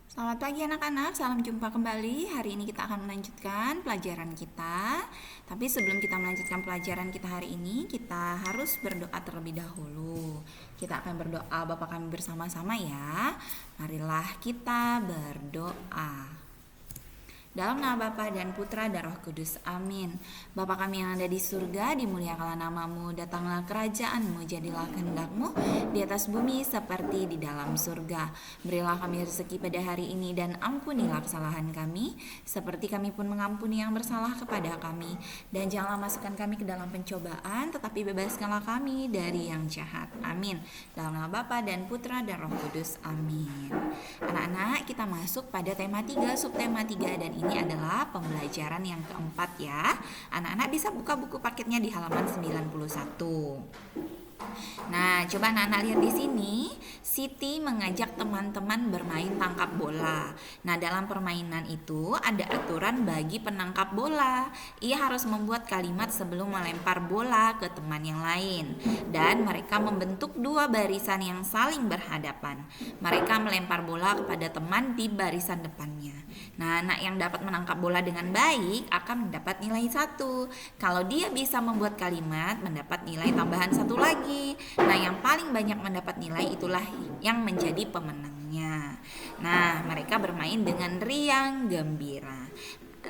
Selamat pagi anak-anak, salam jumpa kembali. Hari ini kita akan melanjutkan pelajaran kita. Tapi sebelum kita melanjutkan pelajaran kita hari ini, kita harus berdoa terlebih dahulu. Kita akan berdoa Bapa kami bersama-sama ya. Marilah kita berdoa. Dalam nama Bapa dan Putra dan Roh Kudus. Amin. Bapa kami yang ada di surga, dimuliakanlah namamu, datanglah kerajaanmu, jadilah kehendak-mu di atas bumi seperti di dalam surga. Berilah kami rezeki pada hari ini dan ampunilah kesalahan kami, seperti kami pun mengampuni yang bersalah kepada kami. Dan janganlah masukkan kami ke dalam pencobaan, tetapi bebaskanlah kami dari yang jahat. Amin. Dalam nama Bapa dan Putra dan Roh Kudus. Amin. Anak-anak, kita masuk pada tema 3, subtema 3, dan ini adalah pembelajaran yang keempat ya. Anak-anak bisa buka buku paketnya di halaman 91. Nah, coba anak-anak lihat di sini, Siti mengajak teman-teman bermain tangkap bola. Nah, dalam permainan itu ada aturan bagi penangkap bola. Ia harus membuat kalimat sebelum melempar bola ke teman yang lain. Dan mereka membentuk dua barisan yang saling berhadapan. Mereka melempar bola kepada teman di barisan depannya. Nah, anak yang dapat menangkap bola dengan baik akan mendapat nilai 1. Kalau dia bisa membuat kalimat, mendapat nilai tambahan 1 lagi. Nah, yang paling banyak mendapat nilai itulah yang menjadi pemenangnya. Nah, mereka bermain dengan riang gembira.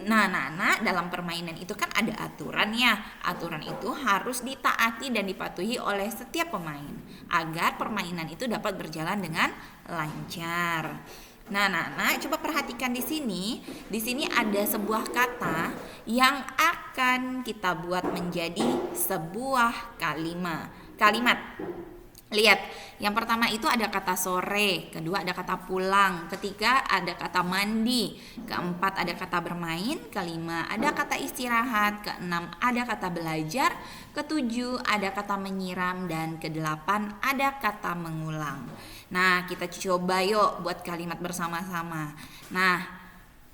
Nah, anak-anak, dalam permainan itu kan ada aturannya. Aturan itu harus ditaati dan dipatuhi oleh setiap pemain agar permainan itu dapat berjalan dengan lancar. Nah, anak-anak, coba perhatikan di sini. Di sini ada sebuah kata yang akan kita buat menjadi sebuah kalimat. Lihat, yang pertama itu ada kata sore, kedua ada kata pulang, ketiga ada kata mandi, keempat ada kata bermain, kelima ada kata istirahat, keenam ada kata belajar, ketujuh ada kata menyiram, dan kedelapan ada kata mengulang. Nah, kita coba yuk buat kalimat bersama-sama. Nah,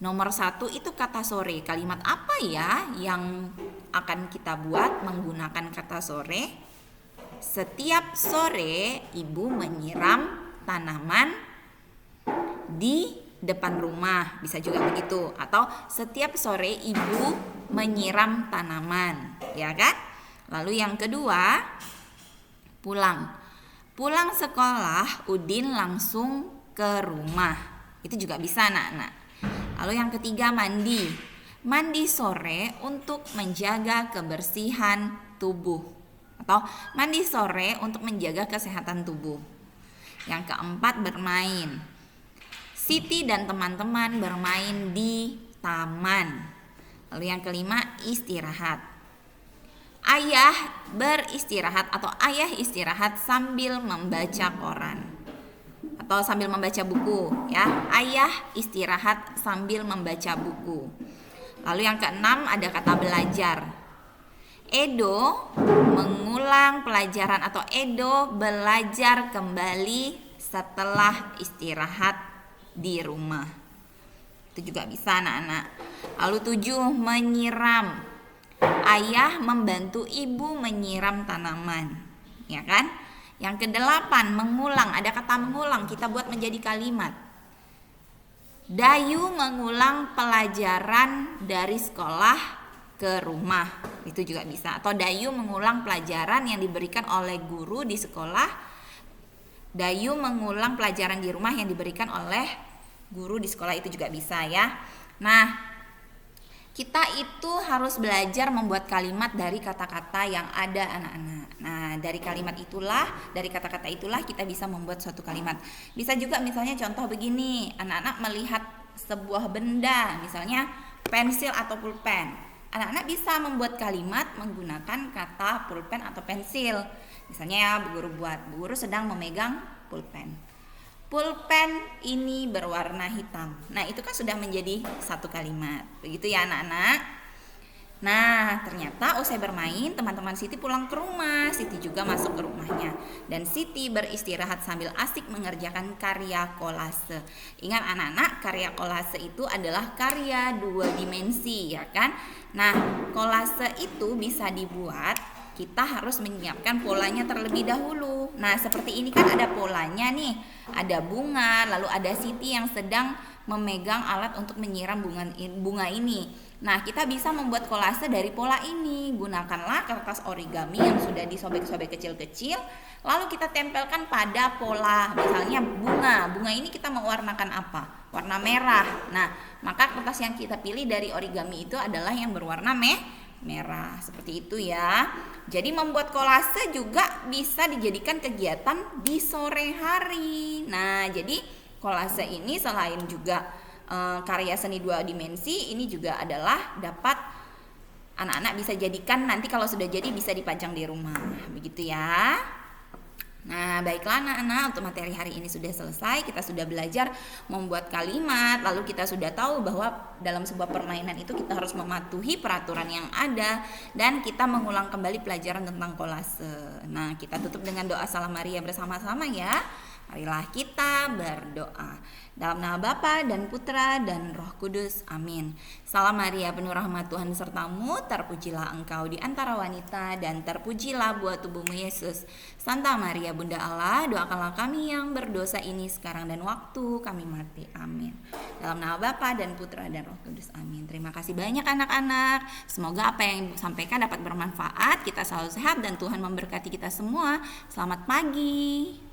nomor 1 itu kata sore. Kalimat apa ya yang akan kita buat menggunakan kata sore? Setiap sore ibu menyiram tanaman di depan rumah, bisa juga begitu. Atau setiap sore ibu menyiram tanaman, ya kan? Lalu yang kedua, pulang. Pulang sekolah, Udin langsung ke rumah. Itu juga bisa, anak-anak. Lalu yang ketiga, mandi. Mandi sore untuk menjaga kebersihan tubuh. Atau mandi sore untuk menjaga kesehatan tubuh. Yang keempat, bermain. Siti dan teman-teman bermain di taman. Lalu yang kelima, istirahat. Ayah beristirahat atau ayah istirahat sambil membaca koran atau sambil membaca buku ya. Ayah istirahat sambil membaca buku. Lalu yang keenam ada kata belajar. Edo mengulang pelajaran atau Edo belajar kembali setelah istirahat di rumah. Itu juga bisa, anak-anak. Lalu 7, menyiram. Ayah membantu ibu menyiram tanaman, ya kan? Yang ke-8, mengulang. Ada kata mengulang, kita buat menjadi kalimat. Dayu mengulang pelajaran dari sekolah ke rumah, itu juga bisa. Atau Dayu mengulang pelajaran yang diberikan oleh guru di sekolah. Dayu mengulang pelajaran di rumah yang diberikan oleh guru di sekolah, itu juga bisa ya. Nah, kita itu harus belajar membuat kalimat dari kata-kata yang ada, anak-anak. Nah, dari kalimat itulah, dari kata-kata itulah kita bisa membuat suatu kalimat. Bisa juga misalnya contoh begini, anak-anak melihat sebuah benda, misalnya pensil atau pulpen. Anak-anak bisa membuat kalimat menggunakan kata pulpen atau pensil. Misalnya ya, Bu Guru sedang memegang pulpen. Pulpen ini berwarna hitam. Nah, itu kan sudah menjadi satu kalimat. Begitu ya, anak-anak. Nah, ternyata usai bermain, teman-teman Siti pulang ke rumah. Siti juga masuk ke rumahnya. Dan Siti beristirahat sambil asik mengerjakan karya kolase. Ingat anak-anak, karya kolase itu adalah karya 2 dimensi, ya kan? Nah, kolase itu bisa dibuat, kita harus menyiapkan polanya terlebih dahulu. Nah, seperti ini kan ada polanya nih. Ada bunga, lalu ada Siti yang sedang memegang alat untuk menyiram bunga ini. Nah, kita bisa membuat kolase dari pola ini. Gunakanlah kertas origami yang sudah disobek-sobek kecil-kecil, lalu kita tempelkan pada pola. Misalnya bunga. Bunga ini kita mau warnakan apa? Warna merah. Nah, maka kertas yang kita pilih dari origami itu adalah yang berwarna merah. Seperti itu ya. Jadi membuat kolase juga bisa dijadikan kegiatan di sore hari. Nah, jadi kolase ini selain juga karya seni 2 dimensi, ini juga adalah dapat anak-anak bisa jadikan nanti kalau sudah jadi bisa dipajang di rumah. Begitu ya. Nah, baiklah anak-anak, untuk materi hari ini sudah selesai. Kita sudah belajar membuat kalimat, lalu kita sudah tahu bahwa dalam sebuah permainan itu kita harus mematuhi peraturan yang ada, dan kita mengulang kembali pelajaran tentang kolase. Nah, kita tutup dengan doa Salam Maria bersama-sama ya. Marilah kita berdoa. Dalam nama Bapa dan Putra dan Roh Kudus. Amin. Salam Maria, penuh rahmat Tuhan sertamu, terpujilah engkau di antara wanita, dan terpujilah buah tubuhmu Yesus. Santa Maria Bunda Allah, doakanlah kami yang berdosa ini sekarang dan waktu kami mati. Amin. Dalam nama Bapa dan Putra dan Roh Kudus. Amin. Terima kasih banyak anak-anak. Semoga apa yang disampaikan dapat bermanfaat. Kita selalu sehat dan Tuhan memberkati kita semua. Selamat pagi.